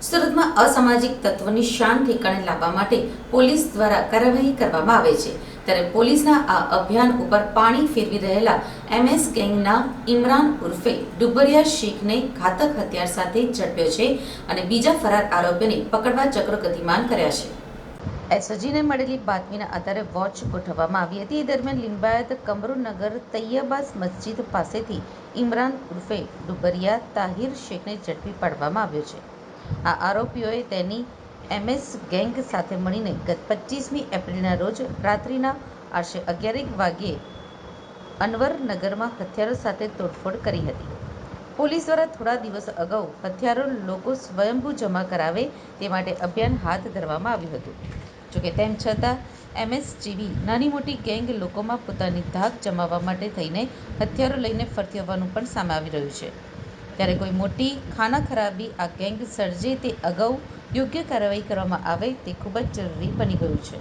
સુરતમાં અસામાજિક તત્વોની શાન ઠેકાણે લાવવા માટે પોલીસ દ્વારા કાર્યવાહી કરવામાં આવે છે, ત્યારે પોલીસના આ અભિયાન ઉપર પાણી ફેરવી રહેલા MS ગેંગના ઇમરાન ઉર્ફે ડુબરિયા શેખને ઘાતક હથિયાર સાથે ઝડપ્યો છે અને બીજા ફરાર આરોપીઓને પકડવા ચક્રો ગતિમાન કર્યા છે. એસઓજીને મળેલી બાતમીના આધારે વોચ ગોઠવવામાં આવી હતી. એ દરમિયાન લિંબાયત કમરુનગર તૈયબાસ મસ્જિદ પાસેથી ઇમરાન ઉર્ફે ડુબરિયા તાહિર શેખને ઝડપી પાડવામાં આવ્યો છે. આ આરોપીઓએ તેની MS ગેંગ સાથે મળીને ગત 25મી એપ્રિલના રોજ રાત્રિના આશરે 11 વાગ્યે અનવરનગરમાં હથિયારો સાથે તોડફોડ કરી હતી. પોલીસ દ્વારા થોડા દિવસો અગાઉ હથિયારો લોકો સ્વયંભૂ જમા કરાવે તે માટે અભિયાન હાથ ધરવામાં આવ્યું હતું. જોકે તેમ છતાં MS જેવી નાની મોટી ગેંગ લોકોમાં પોતાની ધાક જમાવવા માટે થઈને હથિયારો લઈને ફરતી હોવાનું પણ સામે આવી રહ્યું છે. ત્યારે કોઈ મોટી ખાનાખરાબી આ ગેંગ સર્જે તે અગાઉ યોગ્ય કાર્યવાહી કરવામાં આવે તે ખૂબ જ જરૂરી બની ગયું છે.